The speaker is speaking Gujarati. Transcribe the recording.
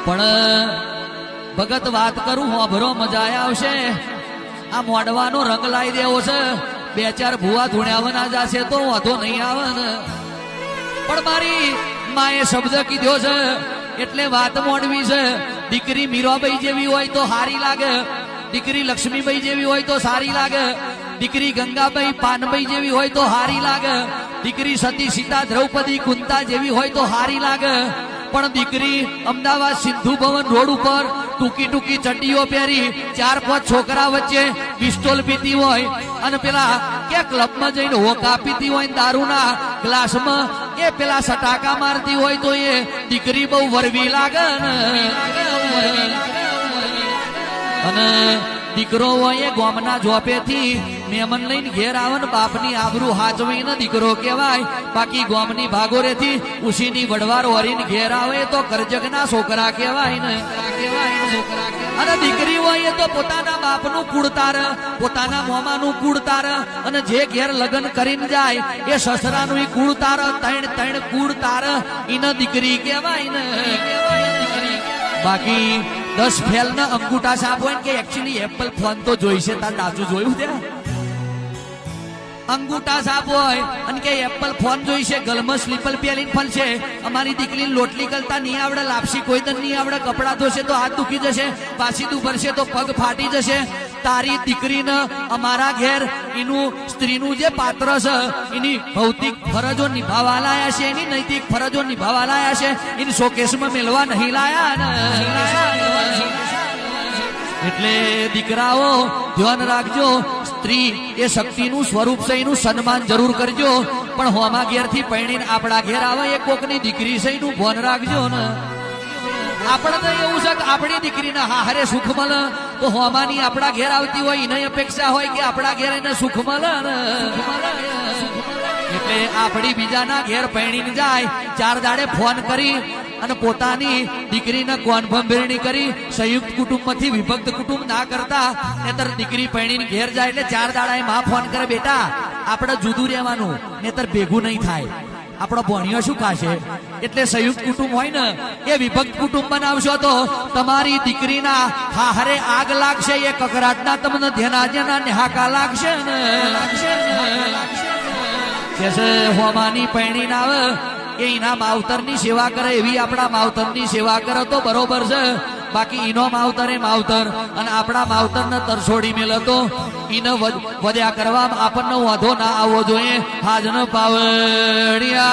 પણ ભગત વાત કરું હોભરો મજા આવશે. આ મોડવાનો રંગ લાવી દેવો છે. બે ચાર ભૂવા ધૂણ્યાવના જશે તો વાંધો નહીં આવે ને. પણ મારી માએ શબ્દ કીધો છે એટલે વાત મોડવી છે. દીકરી મીરાબાઈ જેવી હોય તો સારી લાગે, દીકરી લક્ષ્મીબાઈ જેવી હોય તો સારી લાગે, દીકરી ગંગાબાઈ પાનબાઈ જેવી હોય તો સારી લાગે, દીકરી સતી સીતા દ્રૌપદી કુંતા જેવી હોય તો સારી લાગે. પણ દીકરી અમદાવાદ સિંધુ ભવન રોડ ઉપર ટૂંકી ટૂંકી ચડ્ડીઓ પહેરી 4-5 છોકરા વચ્ચે પિસ્તોલ પીતી હોય અને પેલા કે ક્લબમાં જઈને હોકા પીતી હોય દારૂના ગ્લાસમાં એ પેલા સટાકા મારતી હોય તો એ દીકરી બહુ વરવી લાગે ને. અને દીકરો હોય એ ગામના જોપેથી મહેમાન લઈને ઘેર આવે ને બાપની આબરૂ હાચવીને દીકરો કહેવાય. બાકી ગામની ભાગોરેથી ઉસીની વડવાર વરીને ઘેર આવે તો કરજગના છોકરા કહેવાય ને. અને દીકરી હોય તો પોતાના બાપનું કુળ તારે, પોતાના મોમાનું કુળ તારે અને જે ઘેર લગ્ન કરીને જાય એ સસરાનું કુળ તારે, ત્રણ કુળ તારે એને દીકરી કહેવાય ને. બાકી 10 ફેલ ના અંગૂઠા સાપ હોય કે એકચ્યુઅલી એપલ ફોન તો જોઈશે. તાર ડાચું જોયું છે? અંગૂઠા સાપ હોય અને કે એપલ ફોન જોઈશે, ગલમાં સ્લીપર પહેરીને ફરશે. અમારી દીકરીને લોટલી કરતા નહીં આવડે, લાપસી કોઈ દન નહીં આવડે, કપડા ધોશે તો હાથ દુખી જશે, પાસીદું ભરશે તો પગ ફાટી જશે. તારી દીકરીને અમારા ઘેર એનું સ્ત્રીનું જે પાત્ર છે એની ભૌતિક ફરજો નિભાવવા લાયા છે, એની નૈતિક ફરજો નિભાવવા લાયા છે, એની શોકેસમાં મેળવા નહીં લાયા ને. એટલે દીકરાઓ ધ્યાન રાખજો, સ્ત્રી એ શક્તિનું સ્વરૂપ છે, એનું સન્માન જરૂર કરજો. પણ હોમા ઘેરથી પૈણીને આપણા ઘેર આવે એ કોકની દીકરી છે એનું ભાન રાખજો ને. આપણને એવું છે કે આપણી દીકરીના હારે સુખ મળે તો હોમાની આપણા ઘેર આવતી હોય એને અપેક્ષા હોય કે આપણા ઘેર એને સુખ મળે ને. એટલે આપણી બીજાના ઘેર પૈણીને જાય 4 દાડે ફોન કરી અને પોતાની દીકરીને કોનભંભેરણી કરી સંયુક્ત કુટુંબમાંથી વિભક્ત કુટુંબ ના કરતા. નહીતર દીકરી પૈણીને ઘેર જાય એટલે 4 દાડા માં ફોન કરે બેટા આપણે જુદું રહેવાનું, નહીતર ભેગું નહીં થાય, આપણો ભણ્યો શું ખાશે. એટલે સંયુક્ત કુટુંબ હોય ને એ વિભક્ત કુટુંબ બનાવશો તો તમારી દીકરીના હારે આગ લાગશે, એ કકરાટના તમને ધ્યાના નેહાકા લાગશે ને. કે હોમાની પૈણી ના આવે એ એના માવતરની સેવા કરે એવી આપણા માવતરની સેવા કરે તો બરોબર છે. બાકી ઈનો માવતર એ માવતર અને આપણા માવતરને તરછોડી મેલે તો ઈને વધ્યા કરવા આપણને વાંધો ના આવવો જોઈએ. હાજન પાવડિયા